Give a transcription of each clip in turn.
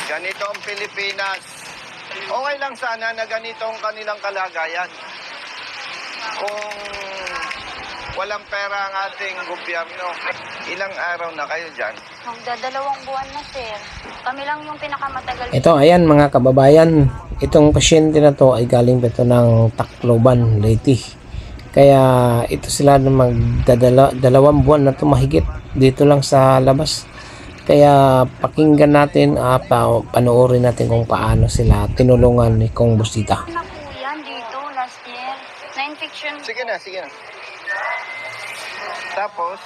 Ganito ang Pilipinas. Okay lang sana na ganito ang kanilang kalagayan. Kung walang pera ang ating gobyerno, ilang araw na kayo dyan? Magdadalawang buwan na, sir. Kami lang yung pinakamatagal. Ito, ayan mga kababayan, itong pasyente na to ay galing ito ng Tacloban, Leyte. Kaya ito sila na dalawang buwan na to mahigit dito lang sa labas. Kaya pakinggan natin, panoorin natin kung paano sila tinulungan ni Kong Busita. Na po yan dito last year. Na-infection. Sige na, sige na. Tapos,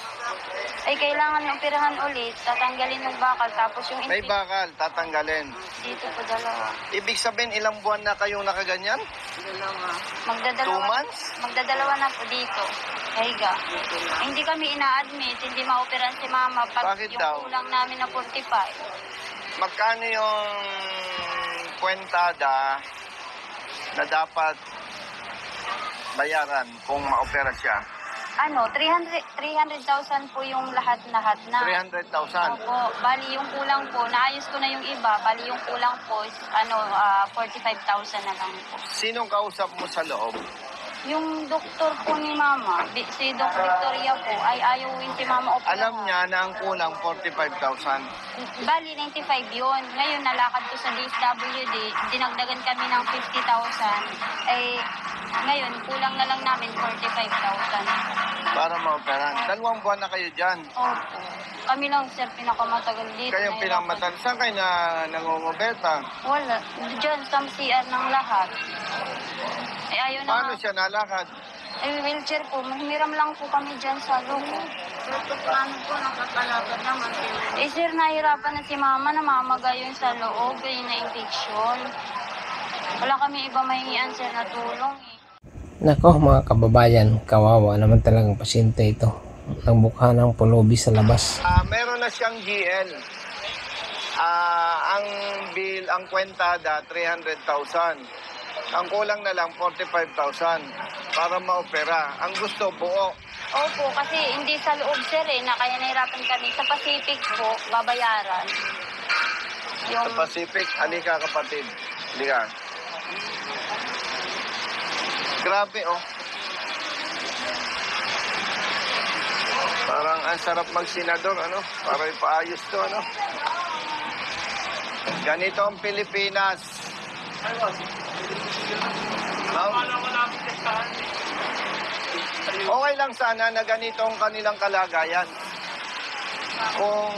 Ay kailangan operahan ulit. Tatanggalin yung bakal. Tapos yung may bakal, tatanggalin. dito po dalawa. Ibig sabihin, ilang buwan na kayong nakaganyan? Magdadalawa. 2 months? Magdadalawa na po dito. Higa. Hindi kami ina-admit. Hindi ma-operahan si mama. Bakit yung daw? kulang namin na 45. Magkano yung kwentada na dapat bayaran kung ma-opera siya? 300,000 po yung lahat-lahat na. 300,000. Opo, bali yung kulang po, naayos ko na yung iba, bali yung kulang po is 45,000 na lang po. Sinong kausap mo sa loob? Yung doktor po ni mama, si Doc Victoria po, ay ayawin si mama operahan. Alam niya na ang kulang 45,000. Bali, 95 yun. Ngayon, nalakad ko sa DSWD, dinagdagan kami ng 50,000. Eh, ngayon, kulang na lang namin 45,000. Para ma-operahan. 2 buwan na kayo dyan. Opo. Kami lang, sir, pinakamatagal dito. Kayong Nahirapan. pinamatan. Saan kayo na nangungubeta? Wala. Diyan, sa CR ng lahat. Eh, ayaw na Paano nga. siya nalakad? Eh, wheelchair po. Mahimiram lang po kami dyan sa loob. Paano po, nakakalakad naman. Eh, sir, nahirapan na si mama, namamaga yun sa loob. Yung na-infection. Wala kami iba mahingian, sir, na tulong eh. Nako mga kababayan, kawawa naman talagang pasyente ito. Nagmukha ng pulubi sa labas. Meron na siyang GL. Ang bill, ang kwentada, 300,000. Ang kulang na lang, 45,000 para ma-opera. Ang gusto, buo. Opo, kasi hindi sa loob, sir, eh, na kaya nahirapan kami. Sa Pacific po, babayaran. Sa Pacific, halika kapatid. Halika. Grabe, oh. Parang ang sarap mag-senador, ano? Para ipaayos to, ano? Ganito ang Pilipinas. Okay lang sana na ganito ang kanilang kalagayan. Kung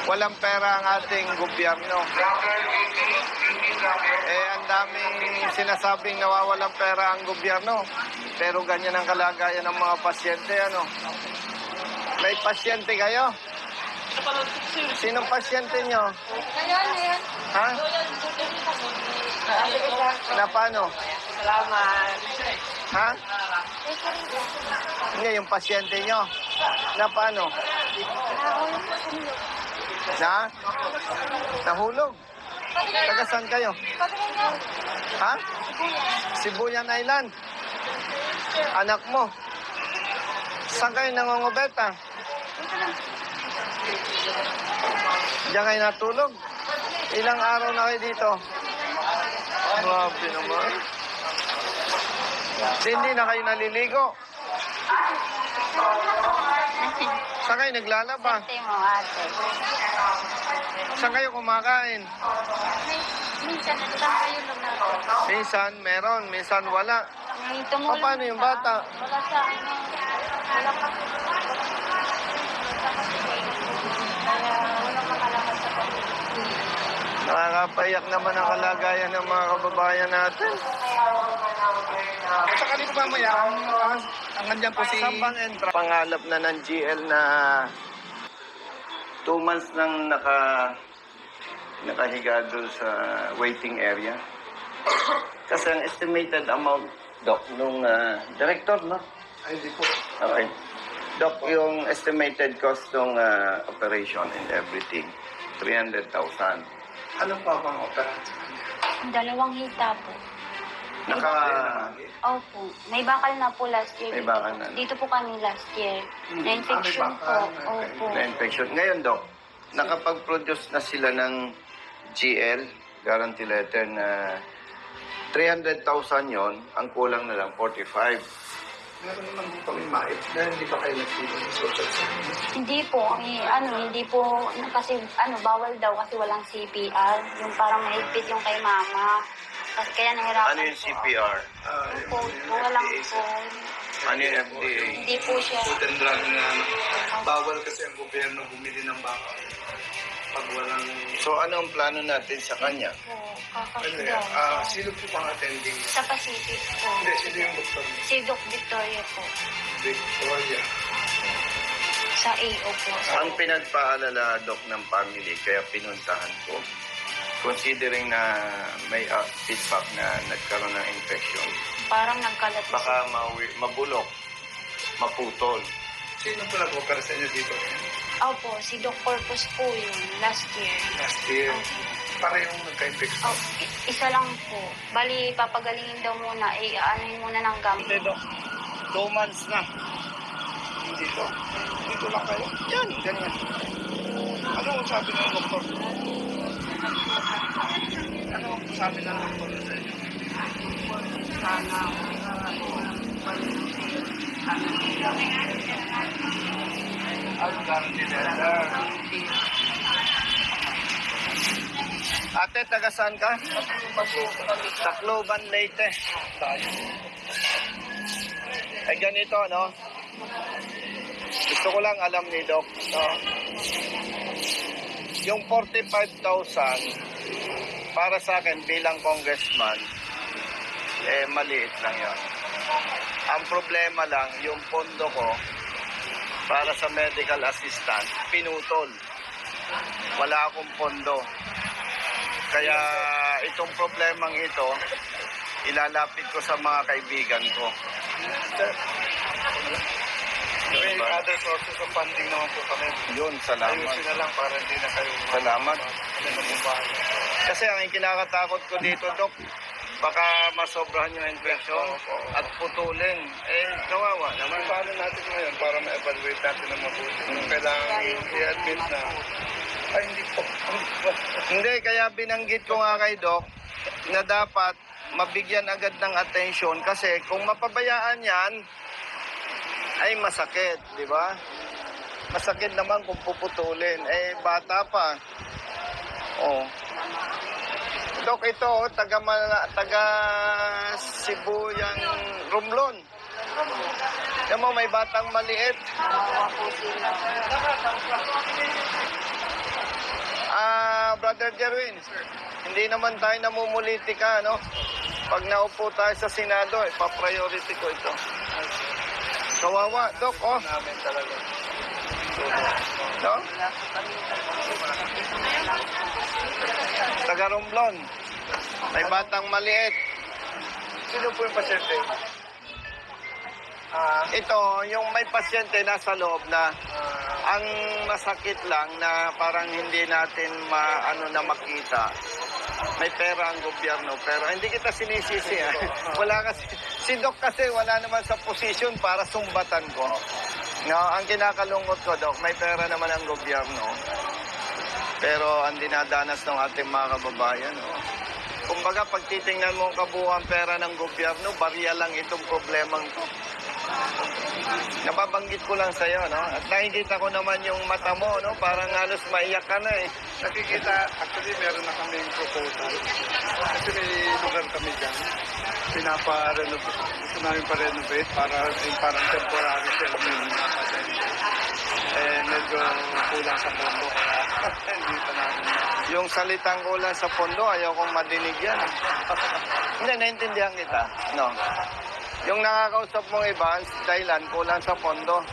walang pera ang ating gobyerno. Ang daming sinasabing nawawalang pera ang gobyerno. Pero ganyan ang kalagayan ng mga pasyente, ano? May pasyente kayo? Sinong pasyente nyo? Ha? Na paano? Salamat. Ha? Hindi, yung pasyente nyo. Na paano? Na? Nahulog? Taga saan kayo? Ha? Sibuyan Island? Anak mo? Saan kayo nangungubeta? Diyan kayo natulog? Ilang araw na kayo dito? Grabe naman. Hindi na kayo naliligo? Saan kayo naglalaba? Ate mo, ate. Saan kayo kumakain? Minsan, kayo lang na. Minsan meron, minsan wala. May tumulong. Paano yung bata? Wala sa ano. Wala pa. Kaya wala makalakad sa pamilya. Nakakapayak naman ang kalagayan ng mga kababayan natin. At saka dito mamaya, ang nandyan po si... Saan bang entra? Pangalap na ng GL na 2 months nang nakahiga doon sa waiting area. Kasi ang estimated amount, Doc, nung director, no? Ay, hindi po. Okay. Doc, yung estimated cost ng operation and everything, 300,000. Ano pa bang opera? Dalawang hita po. Opo. May bakal na po last year. May bakal na. Dito po kami last year. Na-infection may bakal. po. Opo. Na infection. Ngayon, Doc, nakapag-produce na sila ng GL, guarantee letter na 300,000 yon, ang kulang na lang 45. Meron naman po kami mait na hindi pa kayo nagsilong sa social service. Hindi po, hindi po, kasi bawal daw kasi walang CPR. Yung parang mahigpit yung kay mama. Kasi kaya nahirapan Ano yung po. CPR? Po, walang po. Ano yung FDA? Hindi po siya. Food and drug na bawal kasi ang gobyerno bumili ng baka. Pag walang... So ano ang plano natin sa kanya? Po, Ano yan? kakasdaw. Sino po pang attending? Sa Pacific po. Hindi, sino yung doktor? Si Doc Victoria po. Victoria. Sa AO po. Ang pinagpaalala, Dok, ng family, kaya pinuntahan ko, considering na may feedback na nagkaroon ng infection, Parang nagkalat po. baka mabulok, maputol. Sino po nag-opera sa inyo dito? Opo, si Doc Corpus po yun, last year. Last year. Opo. Parehong nagka-infection. Oh, isa lang po. Bali, papagalingin daw muna. Anuhin muna ng gamit. Dok, 2 months na. Dito. Dito lang kayo. Yan, ganyan. Ano ang sabi ng doktor? Ano ang sabi ng doktor sa inyo? Ang guarantee letter. Ate, taga saan ka? Tacloban, Leyte. Ay ganito, no? Gusto ko lang alam ni Doc, no? Yung 45,000, para sa akin bilang congressman, maliit lang yon. Ang problema lang, yung pondo ko para sa medical assistant, pinutol. Wala akong pondo. Kaya itong problemang ito, ilalapit ko sa mga kaibigan ko. May other sources of funding naman po kami. Yun, salamat. Ayusin na lang para hindi na kayo Salamat. mabubahan. Kasi ang kinakatakot ko dito, Dok, baka masobrahan yung infection at putulin. Kawawa naman. Paano natin ngayon para ma-evaluate natin ng mabuti? Kailangan i-admit na, ay hindi po. Hindi, kaya binanggit ko nga kay Doc na dapat mabigyan agad ng atensyon kasi kung mapabayaan yan, ay masakit, di ba? Masakit naman kung puputulin. Bata pa. Oh. Dok, ito, taga Cebu yung Romblon. Yan mo, may batang maliit. Brother Jerwin, hindi naman tayo namumulitika, no? Pag naupo tayo sa Senado, pa-priority ko ito. Kawawa, Dok, oh. Namin talaga. No? Taga Romblon. May batang maliit. Sino po yung pasyente? Ito, yung may pasyente nasa loob na ang masakit lang na parang hindi natin makita. May pera ang gobyerno, pero hindi kita sinisisi. Wala kasi, si Doc kasi wala naman sa posisyon para sumbatan ko. No, ang kinakalungkot ko, Doc, may pera naman ang gobyerno. Pero ang dinadanas ng ating mga kababayan, kumbaga, pag titingnan mo ang kabuuan pera ng gobyerno, barya lang itong problemang to. Nababanggit ko lang sa'yo, no? At nakikita ko naman yung mata mo, no? Parang halos maiyak ka na, eh. Nakikita, actually meron na kaming proposal. Kasi may lugar kami dyan. Pinapa-renovate. Gusto namin pa-renovate para parang temporary settlement. Medyo kulang sa pondo. Kaya hindi pa namin. Yung salitang kulang sa pondo, ayaw kong madinig yan. Hindi, naintindihan kita. No. Yung nakakausap mong iba, dahilan, kulang sa pondo.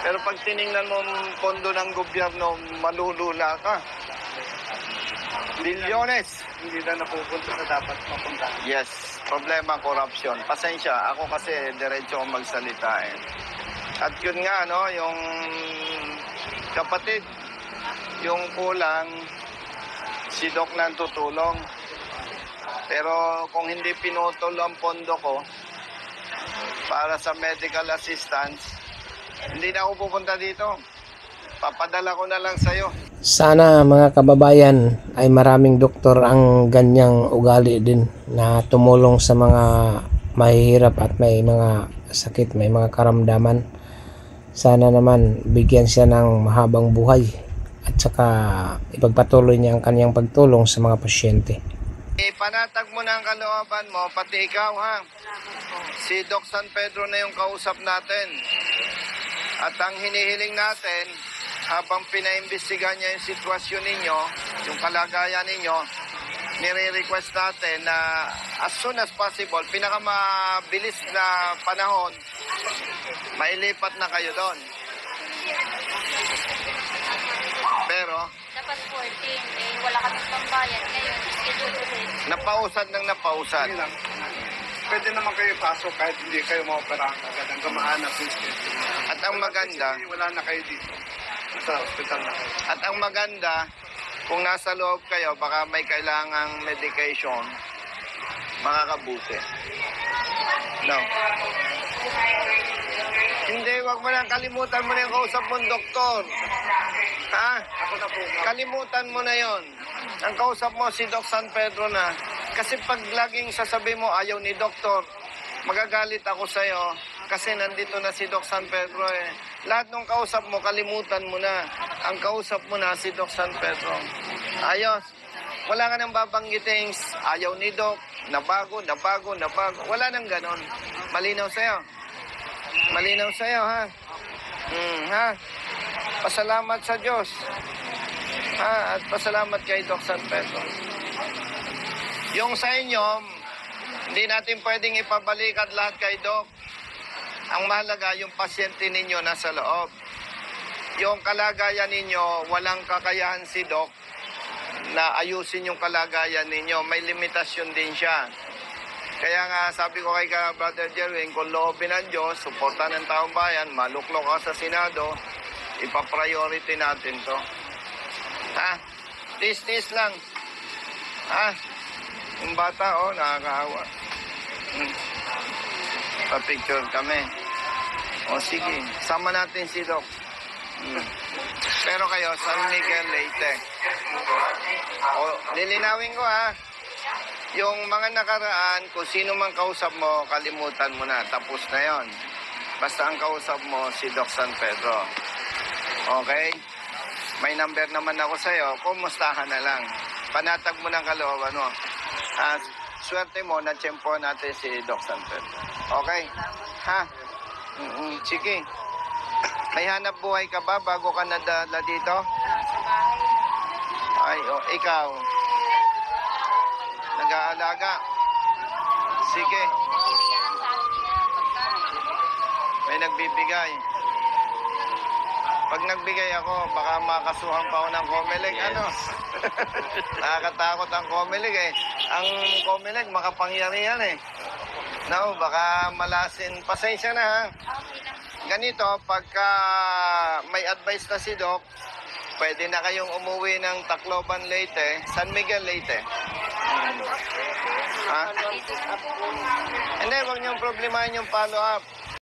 Pero pag tiningnan mo ang pondo ng gobyerno, malulula ka. Bilyones. Hindi na napupunta sa dapat mapunta. Yes, problema, corruption. Pasensya, ako kasi diretso akong magsalita, eh. At yun nga, no, yung kapatid, yung kulang, si Doc nang tutulong. Pero kung hindi pinutol ang pondo ko para sa medical assistance, hindi na ako pupunta dito. Papadala ko na lang sa'yo. Sana mga kababayan ay maraming doktor ang ganyang ugali din na tumulong sa mga mahihirap at may mga sakit, may mga karamdaman. Sana naman bigyan siya ng mahabang buhay at saka ipagpatuloy niya ang kanyang pagtulong sa mga pasyente. Ipanatag mo na ang kalooban mo, pati ikaw ha. Si Doc San Pedro na yung kausap natin. At ang hinihiling natin, habang pinaimbestigahan niya yung sitwasyon ninyo, yung kalagayan ninyo, nire-request natin na as soon as possible, pinakamabilis na panahon, mailipat na kayo doon. Pero, Dapat 14, wala kaming pambayad. Ngayon, schedule ulit. napausad ng napausad. Sige lang. Pwede naman kayo pasok kahit hindi kayo maoperahan agad. Hanggang mahanap yung schedule. At ang maganda, Wala na kayo dito. Sa hospital na kayo. At ang maganda, kung nasa loob kayo, baka may kailangang medication, makakabuti. No. Hindi, wag mo lang kalimutan mo na yung kausap mong doktor. Ha? Ako na po. Kalimutan mo na yon. Ang kausap mo si Doc San Pedro na. Kasi pag laging sasabi mo ayaw ni doktor, magagalit ako sa'yo kasi nandito na si Doc San Pedro eh. Lahat ng kausap mo, kalimutan mo na. Ang kausap mo na si Doc San Pedro. Ayos. Wala ka nang babanggiting ayaw ni Doc, nabago. Wala nang ganon. Malinaw sa'yo. Malinaw sa'yo, ha? Ha? Pasalamat sa Diyos. Ha? At pasalamat kay Doc San Pedro. Yung sa inyo, hindi natin pwedeng ipabalikat lahat kay Doc. Ang mahalaga, yung pasyente ninyo nasa loob. Yung kalagayan ninyo, walang kakayahan si Doc na ayusin yung kalagayan ninyo. May limitasyon din siya. Kaya nga, sabi ko kay Brother Jerwin, kung loobin ng Diyos, suporta ng taong bayan, maluklok ka sa Senado, ipapriority natin to. Ha? Tis-tis lang. Ha? Yung bata, nakakaawa. Pa-picture kami. O sige, sama natin si Doc. Pero kayo, San Miguel, Leyte. O, lilinawin ko ha. Yung mga nakaraan, kung sino man kausap mo, kalimutan mo na. Tapos na yon. Basta ang kausap mo, si Doc San Pedro. Okay? May number naman ako sa'yo. Kumustahan na lang. Panatag mo ng kalooban mo. Swerte mo, na-tsempo natin si Doc San Pedro. Okay? Ha? Sige. May hanap buhay ka ba bago ka nadala dito? Ay, ikaw. Nag-aalaga. Sige. May nagbibigay. Pag nagbigay ako, baka makasuhan pa ako ng Comelec. Ano? Nakakatakot ang Comelec eh. Ang Comelec, makapangyarihan eh. No, baka malasin. Pasensya na ha. Ganito, pagka may advice na si Doc, pwede na kayong umuwi ng Tacloban, Leyte, San Miguel, Leyte. Ha? Hindi, huwag niyong problemahin yung follow-up.